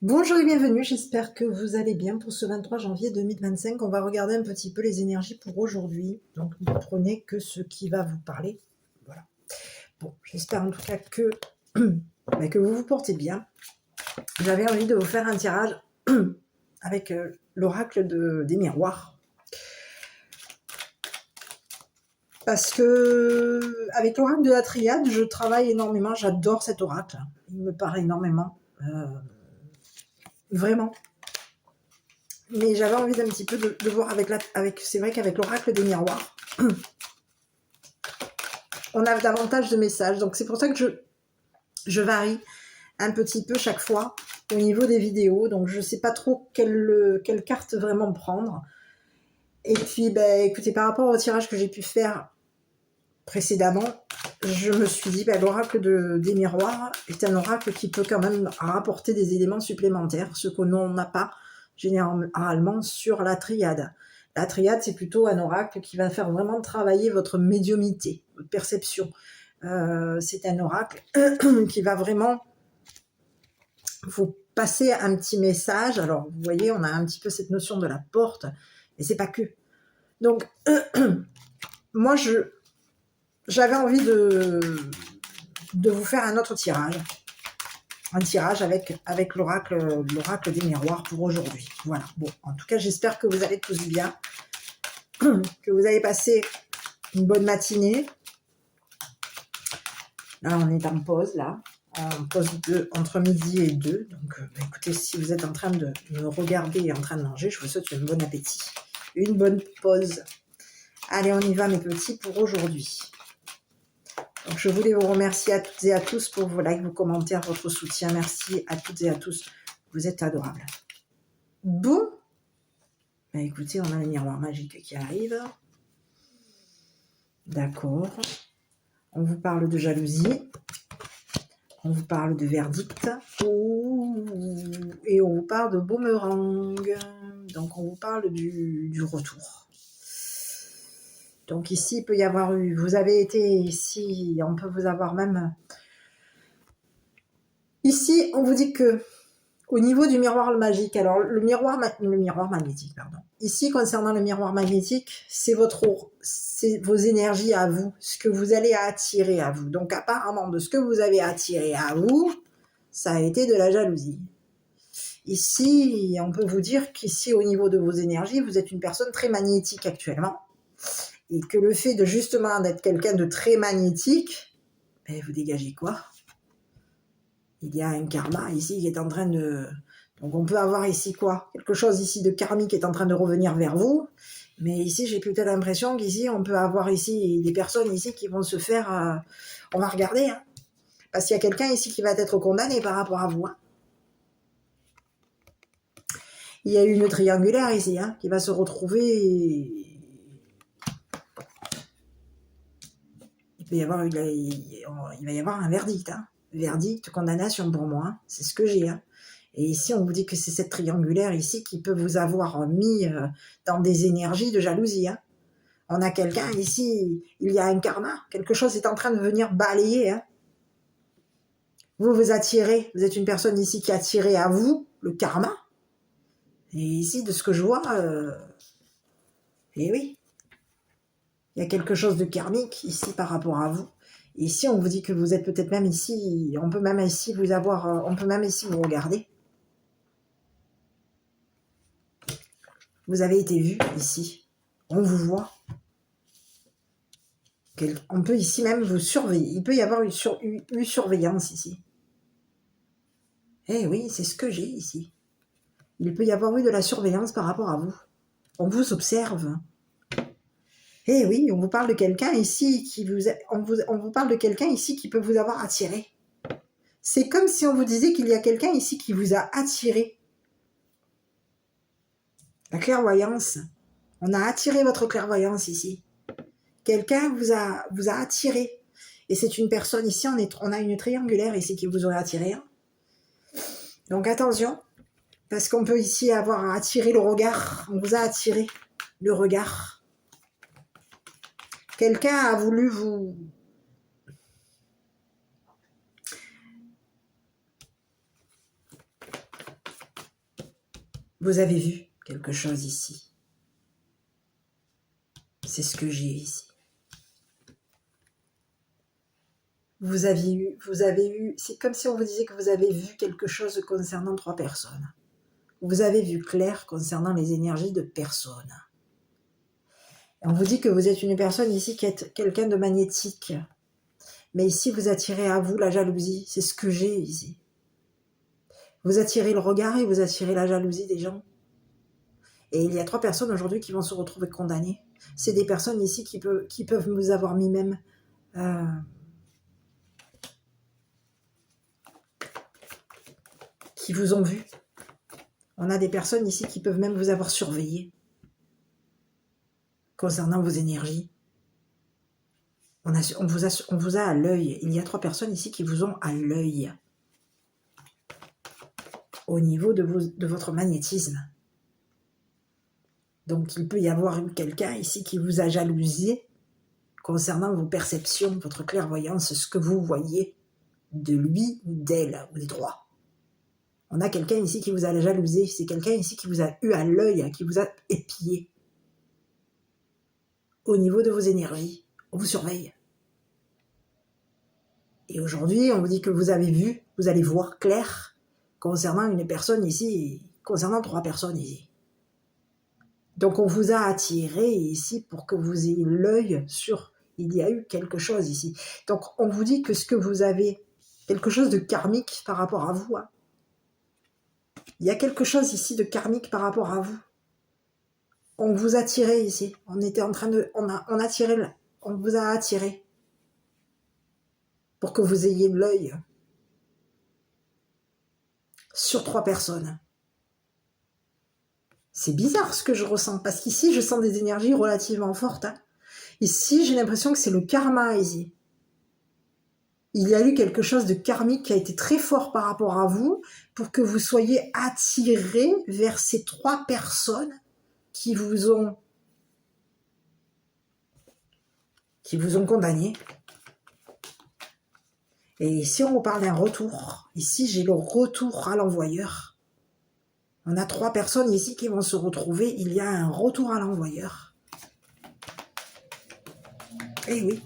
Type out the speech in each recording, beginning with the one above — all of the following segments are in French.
Bonjour et bienvenue, j'espère que vous allez bien pour ce 23 janvier 2025. On va regarder un petit peu les énergies pour aujourd'hui. Donc ne prenez que ce qui va vous parler. Voilà. Bon, j'espère en tout cas que, que vous vous portez bien. J'avais envie de vous faire un tirage avec l'oracle des miroirs. Parce que avec l'oracle de la triade, je travaille énormément, j'adore cet oracle. Il me parle énormément. Vraiment. Mais j'avais envie d'un petit peu de voir c'est vrai qu'avec l'oracle des miroirs, on a davantage de messages. Donc c'est pour ça que je varie un petit peu chaque fois au niveau des vidéos. Donc je ne sais pas trop quelle carte vraiment prendre. Et puis, écoutez, par rapport au tirage que j'ai pu faire précédemment, je me suis dit, l'oracle des miroirs est un oracle qui peut quand même rapporter des éléments supplémentaires, ce que l'on n'a pas généralement sur la triade. La triade, c'est plutôt un oracle qui va faire vraiment travailler votre médiumnité, votre perception. C'est un oracle qui va vraiment vous passer un petit message. Alors, vous voyez, on a un petit peu cette notion de la porte, mais c'est pas que. Donc, moi, j'avais envie de vous faire un autre tirage. Un tirage avec l'oracle des miroirs pour aujourd'hui. Voilà. Bon, en tout cas, j'espère que vous allez tous bien, que vous allez passer une bonne matinée. Là, on est en pause, là. En pause entre midi et 2. Donc, écoutez, si vous êtes en train de me regarder et en train de manger, je vous souhaite un bon appétit. Une bonne pause. Allez, on y va, mes petits, pour aujourd'hui. Donc, je voulais vous remercier à toutes et à tous pour vos likes, vos commentaires, votre soutien. Merci à toutes et à tous. Vous êtes adorables. Bon. Écoutez, on a le miroir magique qui arrive. D'accord. On vous parle de jalousie. On vous parle de verdict. Et on vous parle de boomerang. Donc, on vous parle du retour. Donc, ici, il peut y avoir eu... Vous avez été ici, on peut vous avoir même... Ici, on vous dit que au niveau du miroir magique, alors le miroir magnétique, pardon. Ici, concernant le miroir magnétique, c'est vos énergies à vous, ce que vous allez attirer à vous. Donc, apparemment, de ce que vous avez attiré à vous, ça a été de la jalousie. Ici, on peut vous dire qu'ici, au niveau de vos énergies, vous êtes une personne très magnétique actuellement. Et que le fait de justement d'être quelqu'un de très magnétique, vous dégagez quoi? Il y a un karma ici qui est en train de... Donc on peut avoir ici quoi? Quelque chose ici de karmique qui est en train de revenir vers vous. Mais ici, j'ai peut-être l'impression qu'ici, on peut avoir ici des personnes ici qui vont se faire... On va regarder, hein. Parce qu'il y a quelqu'un ici qui va être condamné par rapport à vous. Hein. Il y a une triangulaire ici, hein, qui va se retrouver... Il va y avoir un verdict. Hein. Verdict, condamnation pour moi. Hein. C'est ce que j'ai. Hein. Et ici, on vous dit que c'est cette triangulaire ici qui peut vous avoir mis dans des énergies de jalousie. Hein. On a quelqu'un ici, il y a un karma. Quelque chose est en train de venir balayer. Hein. Vous attirez. Vous êtes une personne ici qui a attiré à vous le karma. Et ici, de ce que je vois, eh oui, il y a quelque chose de karmique ici par rapport à vous. Et ici, on vous dit que vous êtes peut-être même ici, on peut même ici vous avoir, on peut même ici vous regarder. Vous avez été vu ici. On vous voit. On peut ici même vous surveiller. Il peut y avoir une surveillance ici. Eh oui, c'est ce que j'ai ici. Il peut y avoir eu de la surveillance par rapport à vous. On vous observe. Eh oui, on vous parle de quelqu'un ici on vous parle de quelqu'un ici qui peut vous avoir attiré. C'est comme si on vous disait qu'il y a quelqu'un ici qui vous a attiré. La clairvoyance. On a attiré votre clairvoyance ici. Quelqu'un vous a attiré. Et c'est une personne ici, on a une triangulaire ici qui vous aurait attiré. Hein. Donc attention, parce qu'on peut ici avoir attiré le regard. On vous a attiré le regard. Quelqu'un a voulu vous... Vous avez vu quelque chose ici. C'est ce que j'ai ici. Vous avez eu, c'est comme si on vous disait que vous avez vu quelque chose concernant 3 personnes. Vous avez vu clair concernant les énergies de personnes. Et on vous dit que vous êtes une personne ici qui est quelqu'un de magnétique. Mais ici, vous attirez à vous la jalousie. C'est ce que j'ai ici. Vous attirez le regard et vous attirez la jalousie des gens. Et il y a 3 personnes aujourd'hui qui vont se retrouver condamnées. C'est des personnes ici qui peuvent vous avoir mis même... qui vous ont vu. On a des personnes ici qui peuvent même vous avoir surveillé concernant vos énergies. On vous a à l'œil. Il y a 3 personnes ici qui vous ont à l'œil au niveau de votre magnétisme. Donc, il peut y avoir eu quelqu'un ici qui vous a jalousé concernant vos perceptions, votre clairvoyance, ce que vous voyez de lui ou d'elle, ou des 3. On a quelqu'un ici qui vous a jalousé, c'est quelqu'un ici qui vous a eu à l'œil, qui vous a épié. Au niveau de vos énergies, on vous surveille. Et aujourd'hui, on vous dit que vous avez vu, vous allez voir clair concernant une personne ici, concernant 3 personnes ici. Donc on vous a attiré ici pour que vous ayez l'œil sur, il y a eu quelque chose ici. Donc on vous dit que ce que vous avez, quelque chose de karmique par rapport à vous. Hein. Il y a quelque chose ici de karmique par rapport à vous. On vous a attiré ici. On était en train de, on vous a attiré pour que vous ayez l'œil sur 3 personnes. C'est bizarre ce que je ressens, parce qu'ici, je sens des énergies relativement fortes. Hein. Ici, j'ai l'impression que c'est le karma, ici. Il y a eu quelque chose de karmique qui a été très fort par rapport à vous, pour que vous soyez attirés vers ces 3 personnes qui vous ont condamné. Et ici, on vous parle d'un retour. Ici, j'ai le retour à l'envoyeur. On a 3 personnes ici qui vont se retrouver. Il y a un retour à l'envoyeur. Eh oui.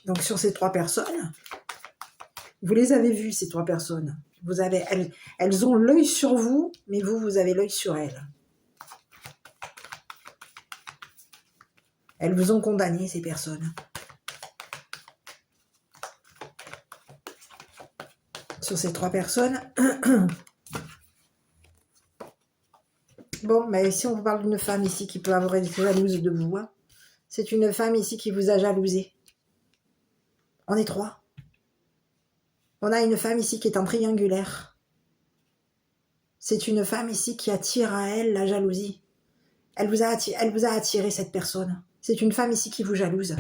Donc, sur ces 3 personnes, vous les avez vues, ces 3 personnes. Elles ont l'œil sur vous, mais vous avez l'œil sur elles. Elles vous ont condamné, ces personnes. Sur ces 3 personnes. Bon, mais si on vous parle d'une femme ici qui peut avoir été jalouse de vous, hein, c'est une femme ici qui vous a jalousé. On est 3. On a une femme ici qui est en triangulaire. C'est une femme ici qui attire à elle la jalousie. Elle vous a attiré, cette personne. C'est une femme ici qui vous jalouse.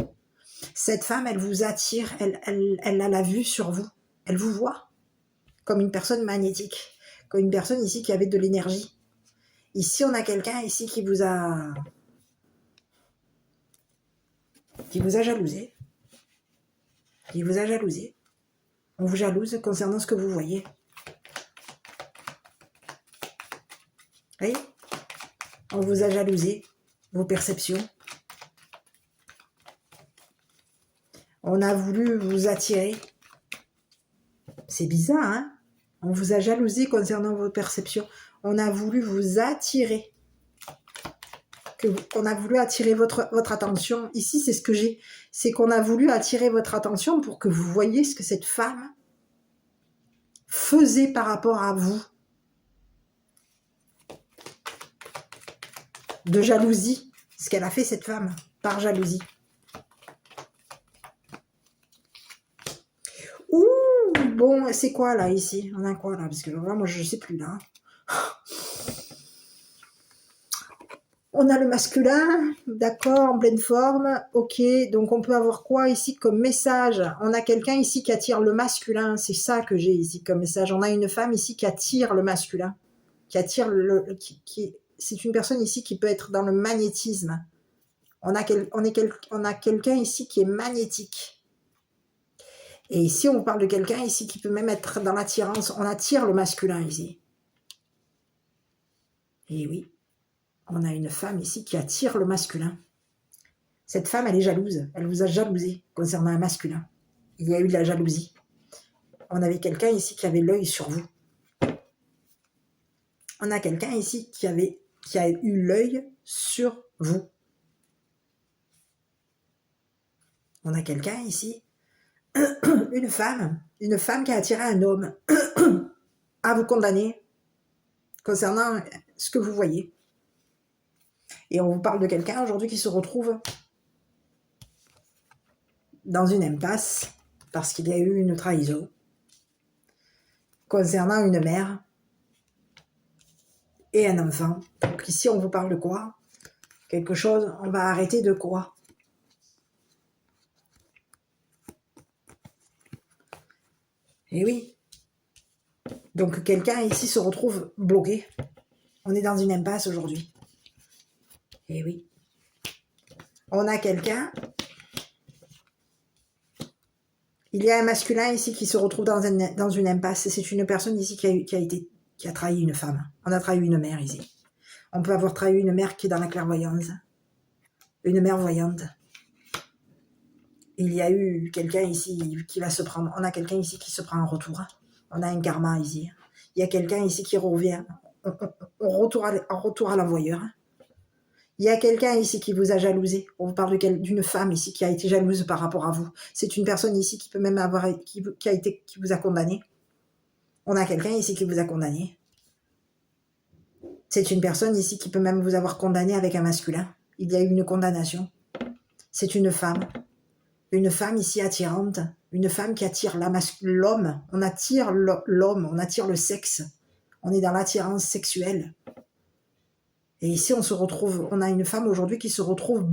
Cette femme, elle vous attire, elle a la vue sur vous. Elle vous voit comme une personne magnétique, comme une personne ici qui avait de l'énergie. Ici, on a quelqu'un ici qui vous a jalousé. Qui vous a jalousé. On vous jalouse concernant ce que vous voyez. Vous voyez ? On vous a jalousé, vos perceptions. On a voulu vous attirer. C'est bizarre, hein ? On vous a jalousé concernant vos perceptions. On a voulu vous attirer. On a voulu attirer votre attention. Ici, c'est ce que j'ai. C'est qu'on a voulu attirer votre attention pour que vous voyiez ce que cette femme faisait par rapport à vous. De jalousie. Ce qu'elle a fait, cette femme, par jalousie. Ouh, bon, c'est quoi là, ici? On a quoi là? Parce que là, moi, je ne sais plus là. On a le masculin, d'accord, en pleine forme, ok, donc on peut avoir quoi ici comme message? On a quelqu'un ici qui attire le masculin, c'est ça que j'ai ici comme message. On a une femme ici qui attire le masculin, qui attire c'est une personne ici qui peut être dans le magnétisme. On a quelqu'un ici qui est magnétique. Et ici, on vous parle de quelqu'un ici qui peut même être dans l'attirance. On attire le masculin ici. Et oui, on a une femme ici qui attire le masculin. Cette femme, elle est jalouse. Elle vous a jalousé concernant un masculin. Il y a eu de la jalousie. On avait quelqu'un ici qui avait l'œil sur vous. On a quelqu'un ici qui a eu l'œil sur vous. On a quelqu'un ici, une femme qui a attiré un homme à vous condamner concernant ce que vous voyez. Et on vous parle de quelqu'un aujourd'hui qui se retrouve dans une impasse parce qu'il y a eu une trahison concernant une mère et un enfant. Donc ici, on vous parle de quoi? Quelque chose, on va arrêter de quoi? Et oui. Donc quelqu'un ici se retrouve bloqué. On est dans une impasse aujourd'hui. Et oui. On a quelqu'un. Il y a un masculin ici qui se retrouve dans une impasse. C'est une personne ici qui a trahi une femme. On a trahi une mère ici. On peut avoir trahi une mère qui est dans la clairvoyance. Une mère voyante. Il y a eu quelqu'un ici qui va se prendre. On a quelqu'un ici qui se prend en retour. On a un karma ici. Il y a quelqu'un ici qui revient. On retour à l'envoyeur. Il y a quelqu'un ici qui vous a jalousé. On vous parle d'une femme ici qui a été jalouse par rapport à vous. C'est une personne ici qui peut même avoir qui vous a condamné. On a quelqu'un ici qui vous a condamné. C'est une personne ici qui peut même vous avoir condamné avec un masculin. Il y a eu une condamnation. C'est une femme. Une femme ici attirante. Une femme qui attire l'homme. On attire l'homme, on attire le sexe. On est dans l'attirance sexuelle. Et ici, on a une femme aujourd'hui qui se retrouve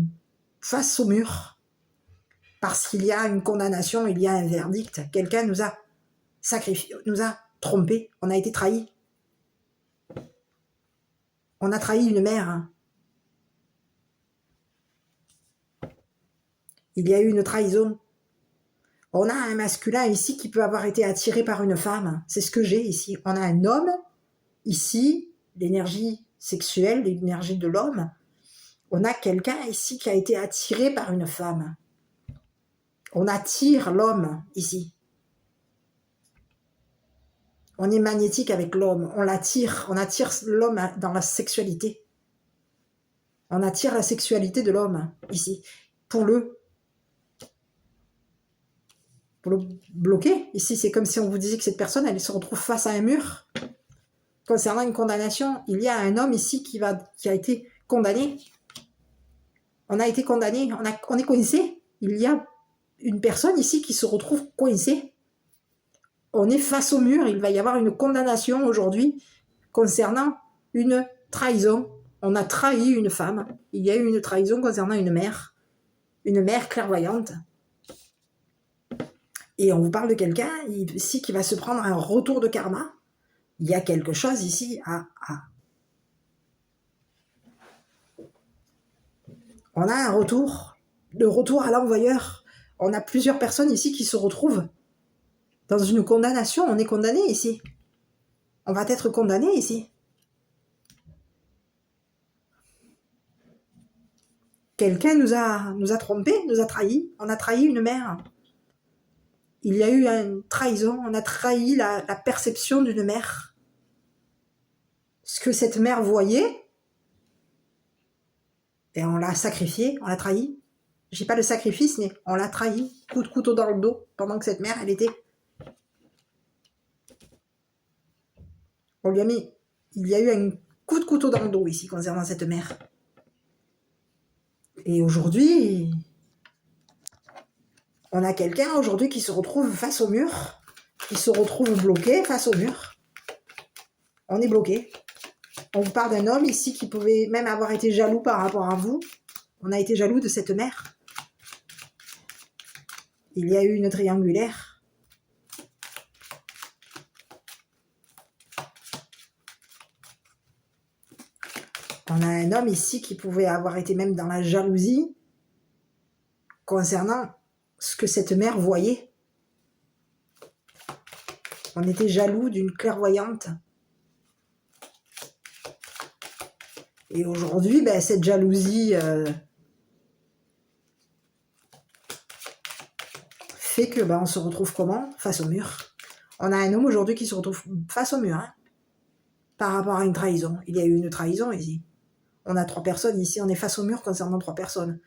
face au mur. Parce qu'il y a une condamnation, il y a un verdict. Quelqu'un nous a sacrifié, nous a trompés. On a été trahis. On a trahi une mère. Il y a eu une trahison. On a un masculin ici qui peut avoir été attiré par une femme. C'est ce que j'ai ici. On a un homme ici, l'énergie sexuelle, l'énergie de l'homme. On a quelqu'un ici qui a été attiré par une femme. On attire l'homme ici. On est magnétique avec l'homme. On attire l'homme dans la sexualité. On attire la sexualité de l'homme ici. Pour le bloquer. Ici, c'est comme si on vous disait que cette personne, elle se retrouve face à un mur. Concernant une condamnation, il y a un homme ici qui a été condamné. On a été condamné, on est coincé. Il y a une personne ici qui se retrouve coincée. On est face au mur, il va y avoir une condamnation aujourd'hui concernant une trahison. On a trahi une femme. Il y a eu une trahison concernant une mère clairvoyante. Et on vous parle de quelqu'un ici qui va se prendre un retour de karma. Il y a quelque chose ici On a un retour à l'envoyeur. On a plusieurs personnes ici qui se retrouvent dans une condamnation. On est condamné ici. On va être condamné ici. Quelqu'un nous a trompés, nous a trahis. On a trahi une mère. Il y a eu une trahison. On a trahi la perception d'une mère. Ce que cette mère voyait, et on l'a sacrifié, on l'a trahi. J'ai pas le sacrifice, mais on l'a trahi. Coup de couteau dans le dos, pendant que cette mère, elle était... On lui a mis... Il y a eu un coup de couteau dans le dos ici, concernant cette mère. Et aujourd'hui, on a quelqu'un aujourd'hui qui se retrouve face au mur, qui se retrouve bloqué face au mur. On est bloqué. On vous parle d'un homme ici qui pouvait même avoir été jaloux par rapport à vous. On a été jaloux de cette mère. Il y a eu une triangulaire. On a un homme ici qui pouvait avoir été même dans la jalousie concernant ce que cette mère voyait. On était jaloux d'une clairvoyante. Et aujourd'hui, ben, cette jalousie fait que ben, on se retrouve comment? Face au mur. On a un homme aujourd'hui qui se retrouve face au mur, hein, par rapport à une trahison. Il y a eu une trahison ici. On a 3 personnes ici, on est face au mur concernant 3 personnes.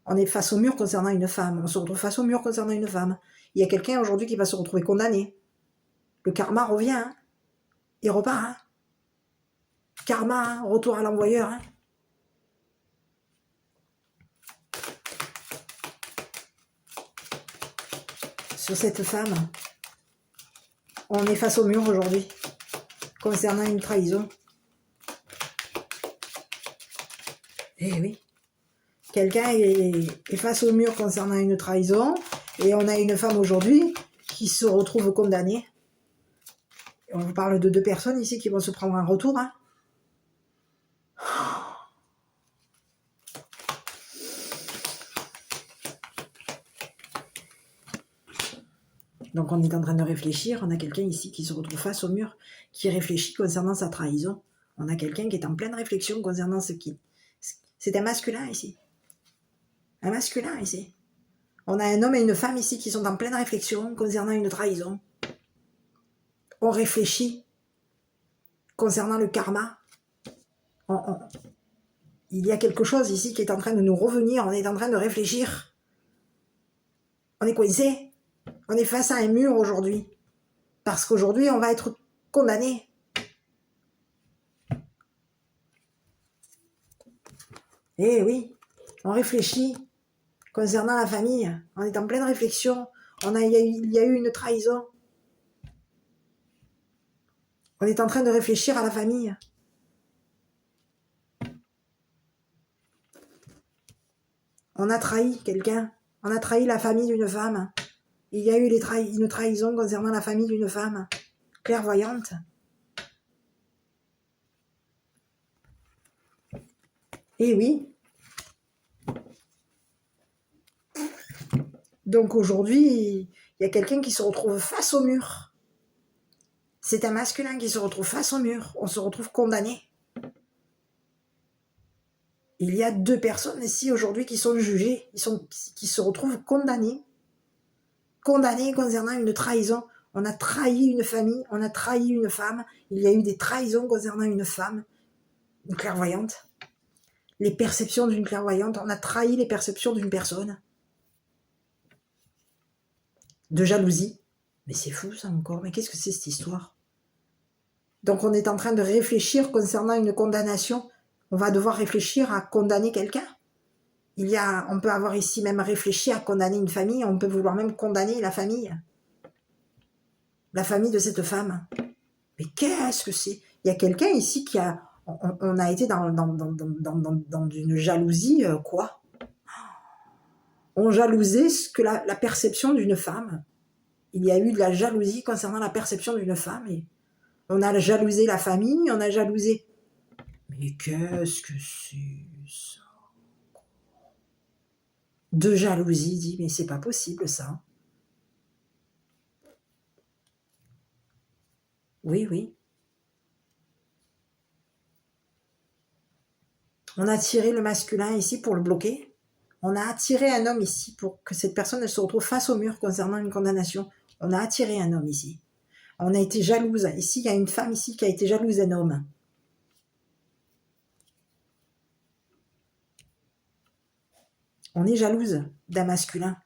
On est face au mur concernant une femme. On se retrouve face au mur concernant une femme. Il y a quelqu'un aujourd'hui qui va se retrouver condamné. Le karma revient, hein. Il repart. Hein. Karma, hein, retour à l'envoyeur. Hein. Sur cette femme, on est face au mur aujourd'hui, concernant une trahison. Eh oui. Quelqu'un est face au mur concernant une trahison, et on a une femme aujourd'hui qui se retrouve condamnée. Et on vous parle de 2 personnes ici qui vont se prendre un retour. Hein. Donc on est en train de réfléchir, on a quelqu'un ici qui se retrouve face au mur, qui réfléchit concernant sa trahison. On a quelqu'un qui est en pleine réflexion concernant ce qui... C'est un masculin ici. Un masculin ici. On a un homme et une femme ici qui sont en pleine réflexion concernant une trahison. On réfléchit concernant le karma. Il y a quelque chose ici qui est en train de nous revenir, on est en train de réfléchir. On est coincé. On est face à un mur aujourd'hui. Parce qu'aujourd'hui, on va être condamné. Eh oui, on réfléchit concernant la famille. On est en pleine réflexion. Il y a eu une trahison. On est en train de réfléchir à la famille. On a trahi quelqu'un. On a trahi la famille d'une femme. Il y a eu une trahison concernant la famille d'une femme. Clairvoyante. Eh oui. Donc aujourd'hui, il y a quelqu'un qui se retrouve face au mur. C'est un masculin qui se retrouve face au mur. On se retrouve condamné. Il y a 2 personnes ici aujourd'hui qui sont jugées, qui se retrouvent condamnées. Condamnées concernant une trahison. On a trahi une famille, on a trahi une femme. Il y a eu des trahisons concernant une femme, une clairvoyante. Les perceptions d'une clairvoyante, on a trahi les perceptions d'une personne. De jalousie. Mais c'est fou ça encore, mais qu'est-ce que c'est cette histoire? Donc on est en train de réfléchir concernant une condamnation. On va devoir réfléchir à condamner quelqu'un. On peut avoir ici même réfléchi à condamner une famille, on peut vouloir même condamner la famille. La famille de cette femme. Mais qu'est-ce que c'est? Il y a quelqu'un ici qui a... On a été dans une jalousie, quoi? On jalousait la perception d'une femme. Il y a eu de la jalousie concernant la perception d'une femme. Et on a jalousé la famille, on a jalousé... Mais qu'est-ce que c'est ça? De jalousie, dit, mais c'est pas possible ça. Oui, oui. On a attiré le masculin ici pour le bloquer. On a attiré un homme ici pour que cette personne se retrouve face au mur concernant une condamnation. On a attiré un homme ici. On a été jalouse. Ici, il y a une femme ici qui a été jalouse d'un homme. On est jalouse d'un masculin.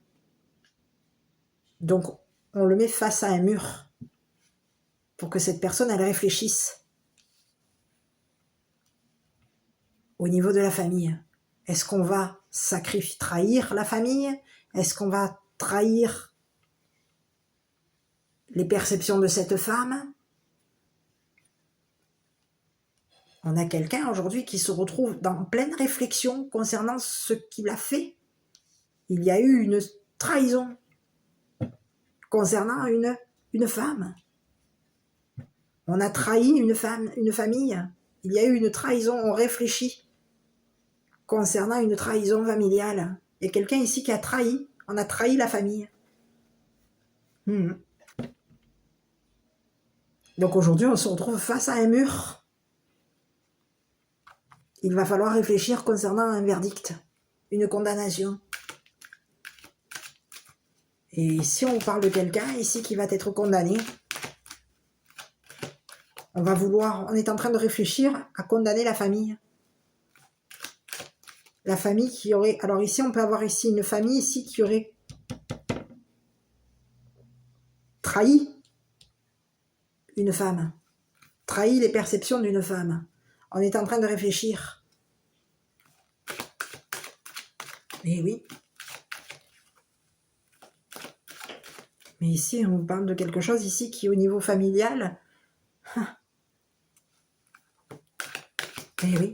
Donc, on le met face à un mur pour que cette personne, elle réfléchisse. Au niveau de la famille, est-ce qu'on va trahir la famille? Est-ce qu'on va trahir les perceptions de cette femme? On a quelqu'un aujourd'hui qui se retrouve dans pleine réflexion concernant ce qu'il a fait. Il y a eu une trahison concernant une femme. On a trahi une famille. Il y a eu une trahison, on réfléchit concernant une trahison familiale. Il y a quelqu'un ici qui a trahi, on a trahi la famille. Donc aujourd'hui, on se retrouve face à un mur. Il va falloir réfléchir concernant un verdict, une condamnation. Et si on parle de quelqu'un ici qui va être condamné, on est en train de réfléchir à condamner la famille. La famille qui aurait, alors ici on peut avoir ici une famille ici qui aurait trahi une femme, trahi les perceptions d'une femme. On est en train de réfléchir. Mais oui. Mais ici, on vous parle de quelque chose ici qui, au niveau familial, mais oui,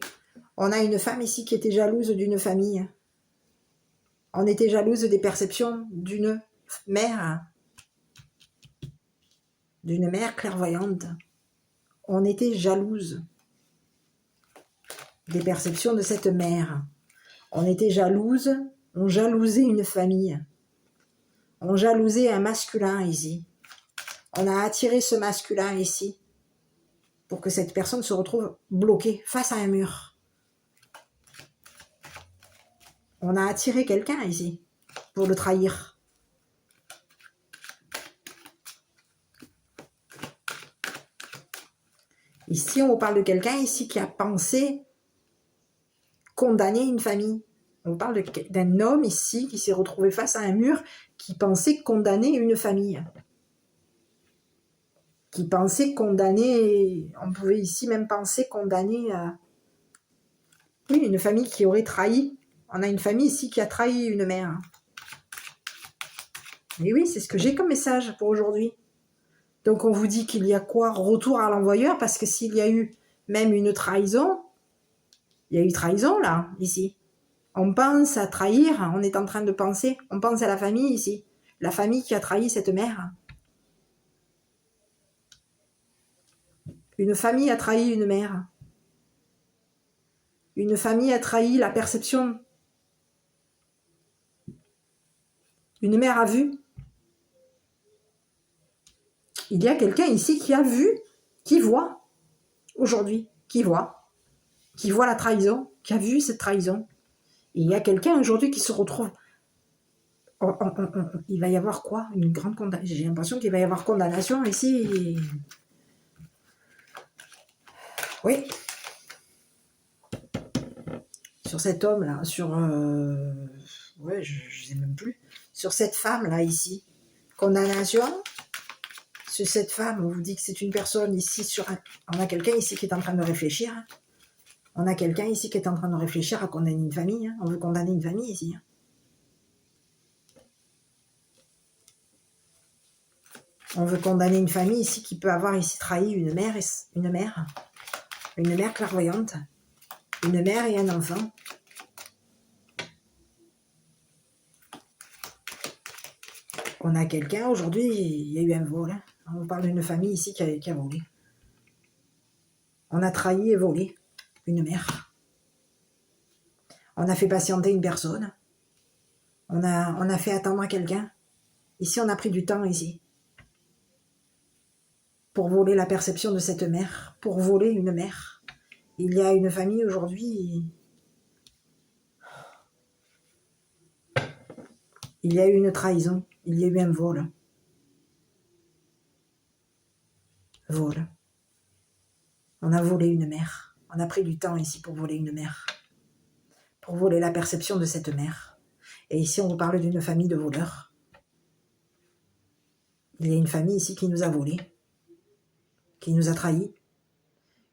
on a une femme ici qui était jalouse d'une famille. On était jalouse des perceptions d'une mère clairvoyante. On était jalouse des perceptions de cette mère. On était jalouse, on jalousait une famille. On jalousait un masculin ici. On a attiré ce masculin ici pour que cette personne se retrouve bloquée face à un mur. On a attiré quelqu'un ici pour le trahir. Ici, on parle de quelqu'un ici qui a pensé condamner une famille. On parle d'un homme ici qui s'est retrouvé face à un mur qui pensait condamner une famille. Qui pensait condamner, on pouvait ici même penser condamner oui, une famille qui aurait trahi. On a une famille ici qui a trahi une mère. Et oui, c'est ce que j'ai comme message pour aujourd'hui. Donc on vous dit qu'il y a quoi? Retour à l'envoyeur, parce que s'il y a eu même une trahison, il y a eu trahison là, ici. On pense à trahir, on est en train de penser, on pense à la famille ici. La famille qui a trahi cette mère. Une famille a trahi une mère. Une famille a trahi la perception. Une mère a vu. Il y a quelqu'un ici qui a vu, qui voit, aujourd'hui, qui voit la trahison, qui a vu cette trahison. Et il y a quelqu'un aujourd'hui qui se retrouve. Il va y avoir quoi? Une grande condamnation. J'ai l'impression qu'il va y avoir condamnation ici. Oui. Sur cet homme-là, sur... ouais, je ne sais même plus. Sur cette femme-là, ici. Condamnation. Sur cette femme, on vous dit que c'est une personne ici sur un... On a quelqu'un ici qui est en train de réfléchir. On a quelqu'un ici qui est en train de réfléchir à condamner une famille. On veut condamner une famille ici. On veut condamner une famille ici qui peut avoir ici trahi une mère clairvoyante, une mère et un enfant. On a quelqu'un, aujourd'hui, il y a eu un vol. On parle d'une famille ici qui a volé. On a trahi et volé une mère. On a fait patienter une personne. On a fait attendre quelqu'un. Ici, on a pris du temps ici. Pour voler la perception de cette mère. Pour voler une mère. Il y a une famille aujourd'hui. Il y a eu une trahison. Il y a eu un vol. Vol. On a volé une mère. On a pris du temps ici pour voler une mère. Pour voler la perception de cette mère. Et ici, on vous parle d'une famille de voleurs. Il y a une famille ici qui nous a volés, qui nous a trahis.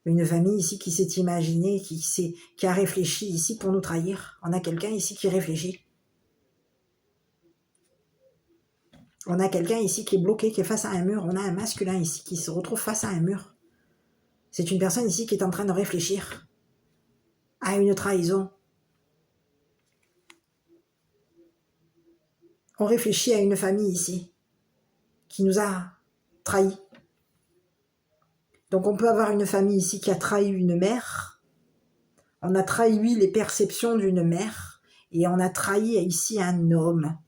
Une famille ici qui s'est imaginée, qui a réfléchi ici pour nous trahir. On a quelqu'un ici qui réfléchit. On a quelqu'un ici qui est bloqué, qui est face à un mur. On a un masculin ici qui se retrouve face à un mur. C'est une personne ici qui est en train de réfléchir à une trahison. On réfléchit à une famille ici qui nous a trahis. Donc on peut avoir une famille ici qui a trahi une mère. On a trahi les perceptions d'une mère. Et on a trahi ici un homme.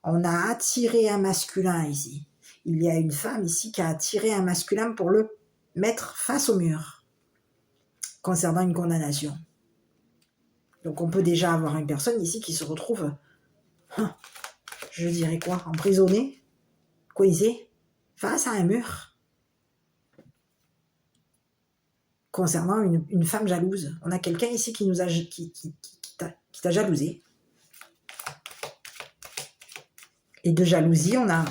On a attiré un masculin ici il y a une femme ici qui a attiré un masculin pour le mettre face au mur, concernant une condamnation. Donc on peut déjà avoir une personne ici qui se retrouve, je dirais quoi, emprisonnée, coincée, face à un mur, concernant une femme jalouse. On a quelqu'un ici qui nous a, qui t'a jalousé. Et de jalousie, on a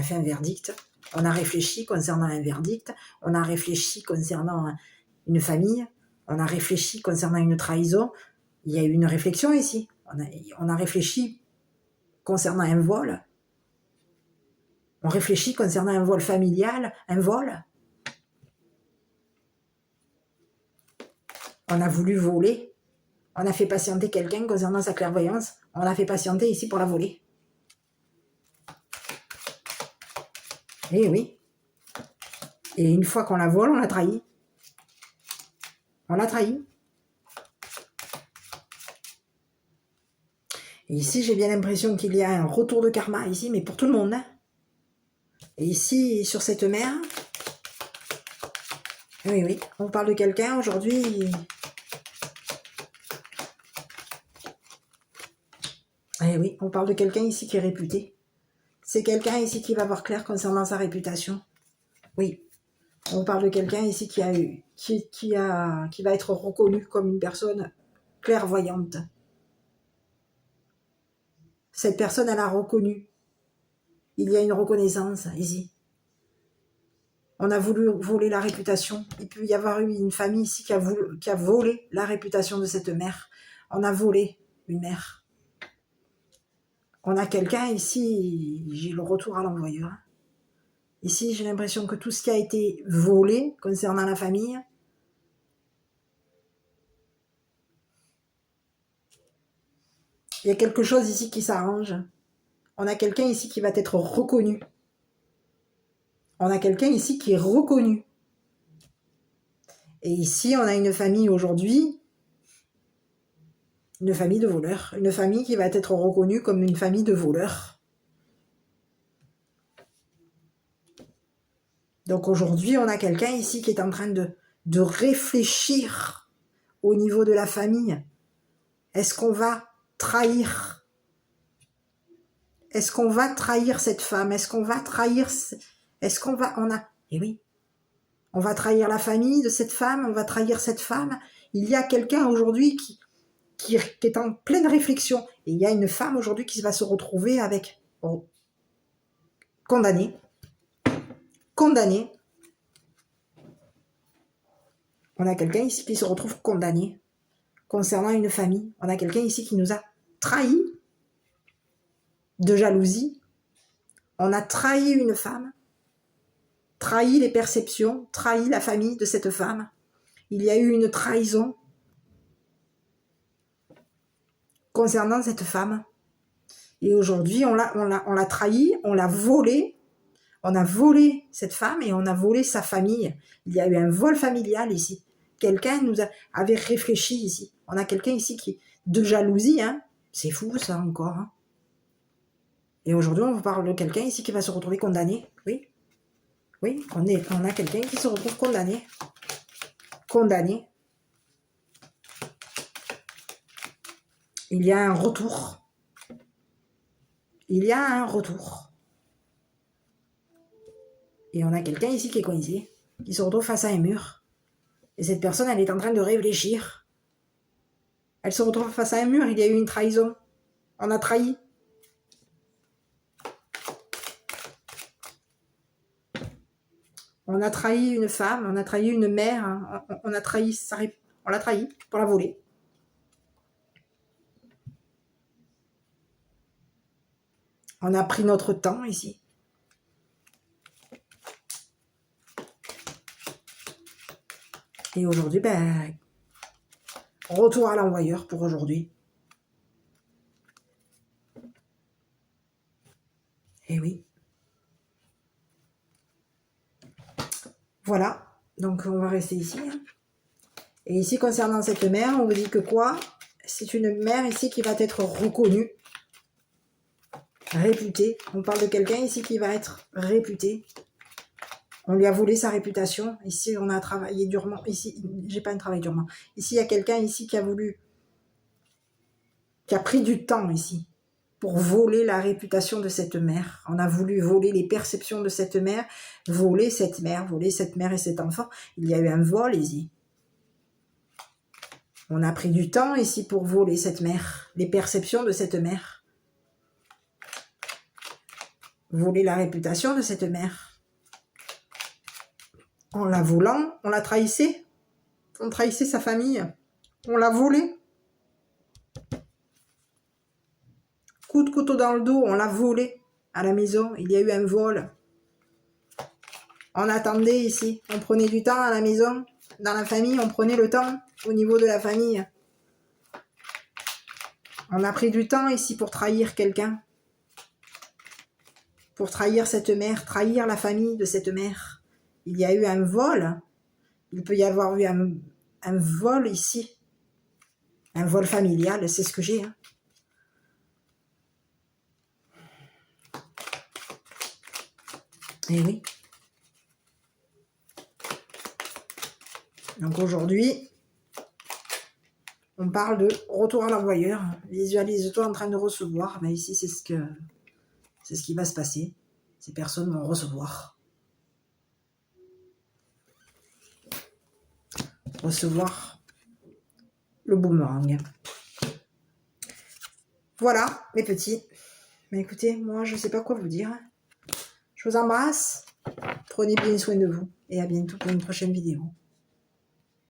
fait un verdict. On a réfléchi concernant un verdict. On a réfléchi concernant une famille. On a réfléchi concernant une trahison. Il y a eu une réflexion ici. On a réfléchi concernant un vol. On réfléchit concernant un vol familial, un vol. On a voulu voler. On a fait patienter quelqu'un concernant sa clairvoyance. On l'a fait patienter ici pour la voler. Eh oui. Et une fois qu'on la vole, on l'a trahi. On l'a trahi. Et ici, j'ai bien l'impression qu'il y a un retour de karma ici, mais pour tout le monde. Hein. Et ici, sur cette mer, oui, on parle de quelqu'un aujourd'hui. Eh oui, on parle de quelqu'un ici qui est réputé. C'est quelqu'un ici qui va voir clair concernant sa réputation. Oui, on parle de quelqu'un ici qui va être reconnu comme une personne clairvoyante. Cette personne, elle a reconnu. Il y a une reconnaissance ici. On a voulu voler la réputation. Il peut y avoir eu une famille ici qui a volé la réputation de cette mère. On a volé une mère. On a quelqu'un ici, j'ai le retour à l'envoyeur. Ici, j'ai l'impression que tout ce qui a été volé concernant la famille, il y a quelque chose ici qui s'arrange. On a quelqu'un ici qui va être reconnu. On a quelqu'un ici qui est reconnu. Et ici, on a une famille aujourd'hui, une famille de voleurs. Une famille qui va être reconnue comme une famille de voleurs. Donc aujourd'hui, on a quelqu'un ici qui est en train de réfléchir au niveau de la famille. Est-ce qu'on va trahir? Est-ce qu'on va trahir cette femme? Est-ce qu'on va trahir... Est-ce qu'on va... Eh oui. On va trahir la famille de cette femme, on va trahir cette femme. Il y a quelqu'un aujourd'hui qui est en pleine réflexion. Et il y a une femme aujourd'hui qui va se retrouver avec... condamnée. Condamnée. On a quelqu'un ici qui se retrouve condamné concernant une famille. On a quelqu'un ici qui nous a trahi de jalousie. On a trahi une femme, trahi les perceptions, trahi la famille de cette femme. Il y a eu une trahison concernant cette femme. Et aujourd'hui, on l'a trahi, on l'a volée. On a volé cette femme et on a volé sa famille. Il y a eu un vol familial ici. Quelqu'un avait réfléchi ici. On a quelqu'un ici qui de jalousie. Hein. C'est fou ça encore. Hein. Et aujourd'hui, on parle de quelqu'un ici qui va se retrouver condamné. Oui. Oui, on a quelqu'un qui se retrouve condamné. Condamné. Il y a un retour. Il y a un retour. Et on a quelqu'un ici qui est coincé, qui se retrouve face à un mur. Et cette personne, elle est en train de réfléchir. Elle se retrouve face à un mur, il y a eu une trahison. On a trahi. On a trahi une femme, on a trahi une mère, on l'a trahi pour la voler. On a pris notre temps ici. Et aujourd'hui, retour à l'envoyeur pour aujourd'hui. Et oui. Voilà. Donc, on va rester ici. Et ici, concernant cette mère, on vous dit que quoi? C'est une mère ici qui va être reconnue. réputé. On parle de quelqu'un ici qui va être réputé. On lui a volé sa réputation. Ici, on a travaillé durement. Ici, j'ai pas un travail durement. Ici, il y a quelqu'un ici qui a voulu, qui a pris du temps ici pour voler la réputation de cette mère. On a voulu voler les perceptions de cette mère, voler cette mère et cet enfant. Il y a eu un vol ici. On a pris du temps ici pour voler cette mère, les perceptions de cette mère. Voler la réputation de cette mère. En la volant, on la trahissait. On trahissait sa famille. On l'a volée. Coup de couteau dans le dos, on l'a volée à la maison. Il y a eu un vol. On attendait ici. On prenait du temps à la maison. Dans la famille, on prenait le temps au niveau de la famille. On a pris du temps ici pour trahir quelqu'un. Pour trahir cette mère, trahir la famille de cette mère. Il y a eu un vol. Il peut y avoir eu un vol ici. Un vol familial, c'est ce que j'ai. Hein. Eh oui. Donc aujourd'hui, on parle de retour à l'envoyeur. Visualise-toi en train de recevoir. Mais ici, c'est ce qui va se passer. Ces personnes vont recevoir. Recevoir le boomerang. Voilà, mes petits. Mais écoutez, moi, je ne sais pas quoi vous dire. Je vous embrasse. Prenez bien soin de vous. Et à bientôt pour une prochaine vidéo.